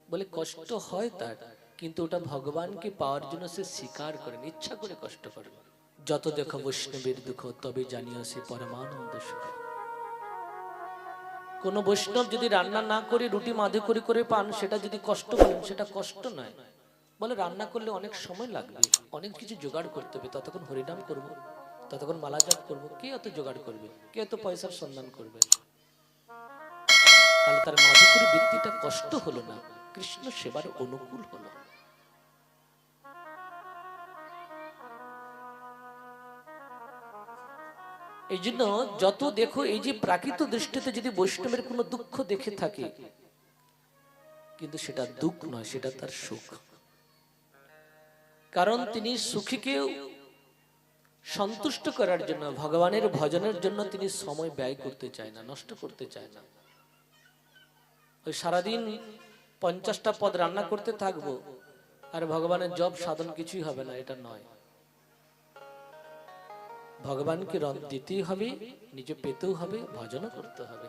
বলে কষ্ট হয় তার, কিন্তু ওটা ভগবানকে পাওয়ার জন্য সে স্বীকার করেন, ইচ্ছা করে কষ্ট করেন। যত দেখো বৈষ্ণবের দুঃখ তবে জানিও সে পরমানন্দ সুখ। কোন বৈষ্ণব যদি রান্না না করে রুটি মাঝে করে করে পান, সেটা যদি কষ্ট করেন, সেটা কষ্ট নয়। বলে রান্না করলে অনেক সময় লাগবে, অনেক কিছু জোগাড় করতে হবে, ততক্ষণ হরিনাম করব, ততক্ষণ মালা জপ করবো, কে এত জোগাড় করবে, কে এত পয়সার সন্ধান করবে? তাহলে তার মাধুকরী বৃত্তিটা কষ্ট হলো না, কৃষ্ণ সেবার অনুকূল হলো। এই জন্য যত দেখো, এই যে প্রাকৃত দৃষ্টিতে যদি বৈষ্ণবের কোনো দুঃখ দেখে থাকে, কিন্তু সেটা দুঃখ নয়, সেটা তার সুখ। কারণ তিনি সুখীকেও সন্তুষ্ট করার জন্য, ভগবানের ভজনের জন্য তিনি সময় ব্যয় করতে চায় না, নষ্ট করতে চায় না। ওই সারাদিন 50টা পদ রান্না করতে থাকবো আর ভগবানের জপ সাধন কিছুই হবে না, এটা নয়। ভগবানকে রথ দিতেই হবে, নিজে পেতেও হবে, ভজনও করতে হবে,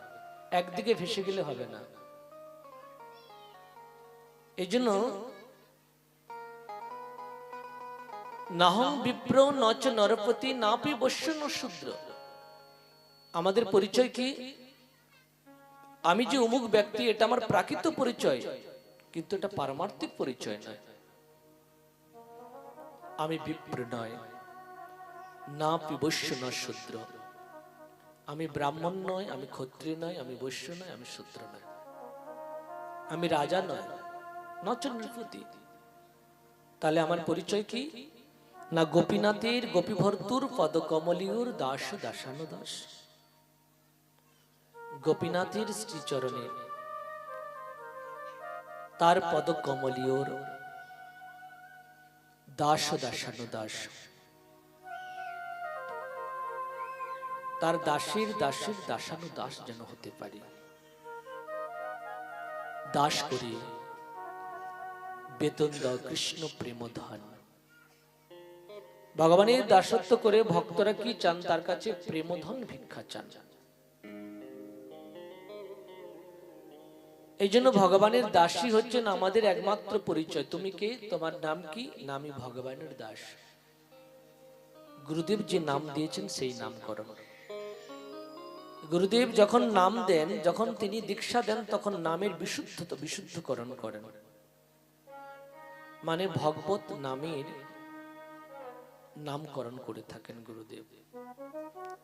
একদিকে ভেসে গেলে হবে না। এই জন্য নাহং বিপ্র নচ নরপতি নাপি বৈশ্য ন শূদ্র। আমাদের পরিচয় কি? আমি যে অমুক ব্যক্তি, এটা আমার প্রাকৃত পরিচয়, কিন্তু এটা পারমার্থিক পরিচয় নয়। আমি বিপ্র নয়, নাপি বৈশ্য ন শূদ্র। আমি ব্রাহ্মণ নয়, আমি ক্ষত্রিয় নয়, আমি বৈশ্য নয়, আমি শূদ্র নয়, আমি রাজা নয়, নচ নৃপতি। তাহলে আমার পরিচয় কি? না গোপীনাথের গোপীভর্তুর পদকমলীয়র দাস দাসানো দাস। গোপীনাথের শ্রীচরণে, তার পদকমলীয়র দাস দাসানো দাস, তার দাসের দাসের দাসানো দাস যেন হতে পারি। দাস করি বেতন দাও কৃষ্ণ প্রেমধন। ভগবানের দাসত্ব করে ভক্তরা কি চান? তার কাছে প্রেমধন ভিক্ষা চান। এই জন্য ভগবানের দাসী হচ্ছেন আমাদের একমাত্র পরিচয়। তুমি কে? তোমার নাম কি? না আমি ভগবানের দাস। গুরুদেব যে নাম দিয়েছেন সেই নামকরণ। গুরুদেব যখন নাম দেন, যখন তিনি দীক্ষা দেন, তখন নামের বিশুদ্ধকরণ করেন। মানে ভগবত নামের নামকরণ করে থাকেন গুরুদেব।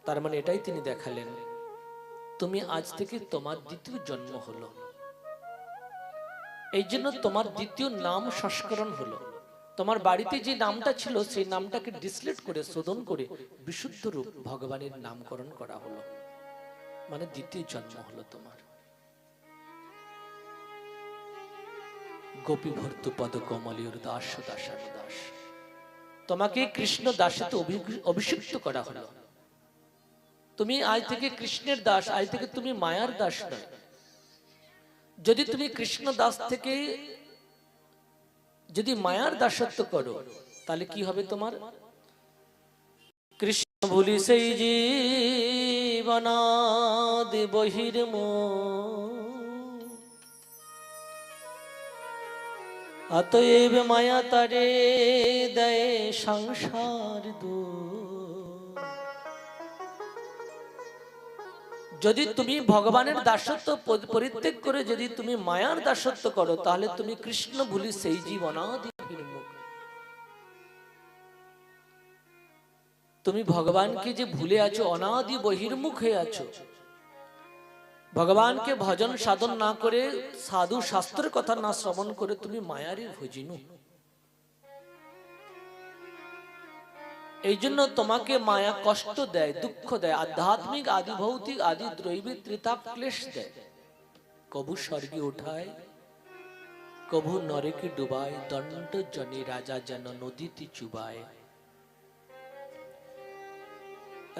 তার মানে এটাই তিনি দেখালেন, তুমি আজ থেকে তোমার দ্বিতীয় জন্ম হলো। এই জন্য তোমার দ্বিতীয় নাম সংস্করণ হলো। তোমার বাড়িতে যে নামটা ছিল, সেই নামটাকে ডিসলেট করে, শোধন করে বিশুদ্ধ রূপ ভগবানের নামকরণ করা হলো। মানে দ্বিতীয় জন্ম হলো তোমার। গোপী ভর্তু পদ কমলীয় দাস দাসানু দাস। তোমাকে কৃষ্ণ দাসেতে অভিষিক্ত করা হলো। তুমি আজ থেকে কৃষ্ণের দাস, আজ থেকে তুমি মায়ার দাস নয়। যদি তুমি কৃষ্ণ দাস থেকে যদি মায়ার দাসত্ব করো, তাহলে কি হবে তোমার? কৃষ্ণ ভুলি সেই জীবনাদি বহির্মোহ, অতএব মায়া তারে দেয় সংসার দূর। যদি তুমি ভগবানের দাসত্ব পরিত্যাগ করে যদি তুমি মায়ার দাসত্ব করো, তাহলে তুমি কৃষ্ণ ভুলি সেই জীবনাদি বহির্মুখ। তুমি ভগবানকে যে ভুলে আছো, অনাদি বহির্মুখ হয়ে আছো। ভগবানকে ভজন সাধন না করে, সাধু শাস্ত্রের কথা না শ্রবণ করে তুমি মায়ারই ভজিনু। এই জন্য তোমাকে মায়া কষ্ট দেয়, দুঃখ দেয়, আধ্যাত্মিক আদি ভৌতিক আদি দ্রৈবিক ত্রিতাপ ক্লেশ দেয়। কবু স্বর্গে উঠায়, কবু নরকে ডুবায়, দণ্ড জনে রাজা যেন নদীতে চুবায়।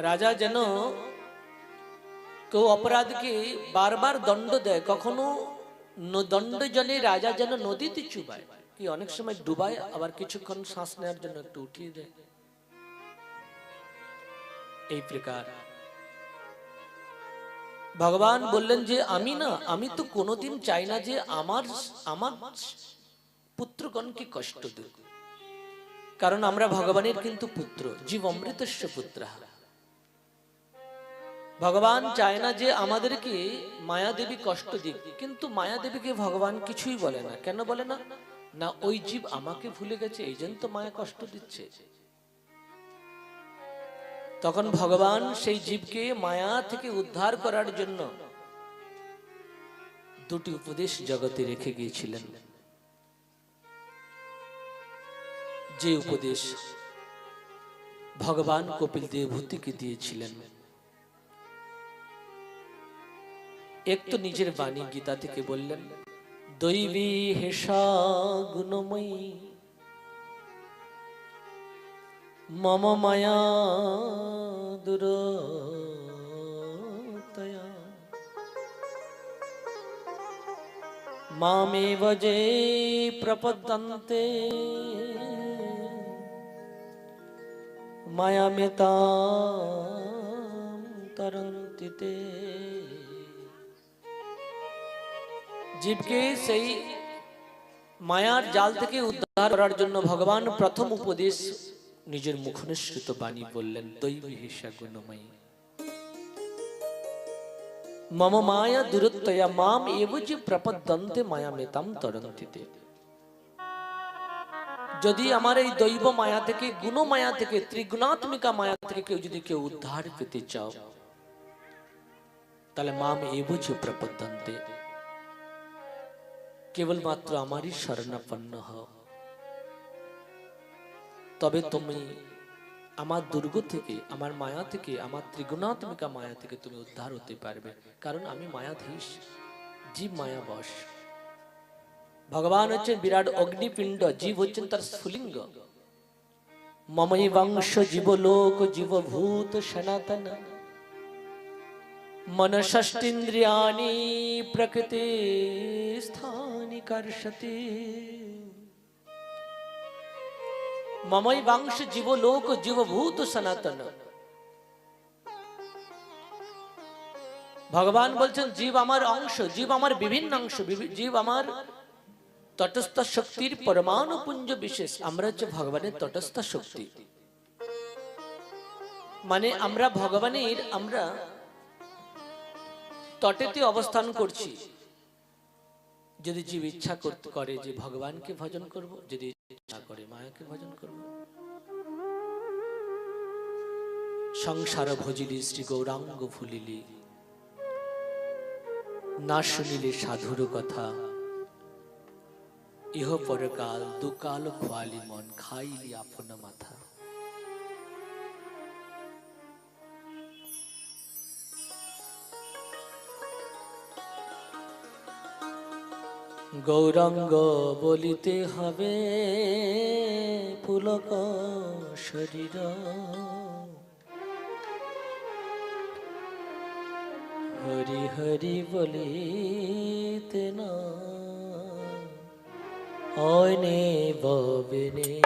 রাজা যেন কেউ অপরাধকে বারবার দণ্ড দেয়, কখনো দণ্ড জলে রাজা যেন নদীতে চুবায়। কি অনেক সময় ডুবায়, আবার কিছুক্ষণ শ্বাস নেওয়ার জন্য একটু উঠিয়ে দেয়। এই প্রকার ভগবান বললেন যে আমি তো কোনোদিন চাই না যে আমার আমার পুত্রগণকে কষ্ট দেব, কারণ আমরা ভগবানের কিন্তু পুত্র, জীব অমৃতস্য পুত্র। ভগবান চায় না যে আমাদেরকে মায়াদেবী কষ্ট দিক, কিন্তু মায়াদেবীকে ভগবান কিছুই বলে না। কেন বলে না? না ওই জীব আমাকে ভুলে গেছে, এই জন্য তো মায়া কষ্ট দিচ্ছে। তখন ভগবান সেই জীবকে মায়া থেকে উদ্ধার করার জন্য দুটি উপদেশ জগতে রেখে গিয়েছিলেন। যে উপদেশ ভগবান কপিল দেবভূতিকে দিয়েছিলেন, এক তো নিজের বাণী গীতা থেকে বললেন, দৈবী হেষা গুণময়ী মম মায়া দুরতয়া মামেব যে প্রপদ্যন্তে মায়ামেতাম তরন্তি তে। জীবকে সেই মায়ার জাল থেকে উদ্ধার করার জন্য ভগবান প্রথম উপদেশ নিজের মুখনিসৃত বাণী বললেন, দৈবী হিসা গুণময়ী মম মায়া দুরত্তয়া মাম এব যে প্রপদ্যন্তে মায়ামেতাম তরন্তি তে। যদি আমার এই দৈব মায়া থেকে, গুণ মায়া থেকে, ত্রিগুণাত্মিকা মায়া থেকে কেউ উদ্ধার পেতে চাও, তাহলে মাম এব যে প্রপদ্যন্তে, কেবলমাত্র আমারই শরণাপন্ন হও, তবে তুমি আমার দুর্গ থেকে, আমার মায়া থেকে, আমার ত্রিগুণাত্মিকা মায়া থেকে তুমি উদ্ধার হতে পারবে। কারণ আমি মায়াধীশ, জীব মায়া বশ। ভগবান হচ্ছেন বিরাট অগ্নিপিণ্ড, জীব হচ্ছেন তার স্ফুলিঙ্গ। মমই বংশ জীবলোক জীবভূত সনাতন মনষষ্টিন্দ্রিয়াণি প্রকৃতি স্থানি কর্ষতি। মমই বংশ জীবলোক জীবভূত সনাতন। ভগবান বলছেন জীব আমার অংশ, জীব আমার বিভিন্ন অংশ, জীব আমার তটস্থ শক্তির পরমাণু পুঞ্জ বিশেষ। আমরা হচ্ছে ভগবানের তটস্থ শক্তি, মানে আমরা ভগবানের, আমরা তটেতে অবস্থান করছি। যদি জীব ইচ্ছা করে যে ভগবানকে ভজন করব, যদি ইচ্ছা করে মায়াকে ভজন করব। সংসার ভজিলি শ্রী গৌরাঙ্গ ভুলিলি, না শুনিলে সাধুর কথা। ইহ পরকাল দুকাল খোয়ালি মন, খাইলি আপন মাথা। গৌরাঙ্গ বলিতে হবে পুলক শরীর, হরি হরি বলিতে না অনে ববেনের।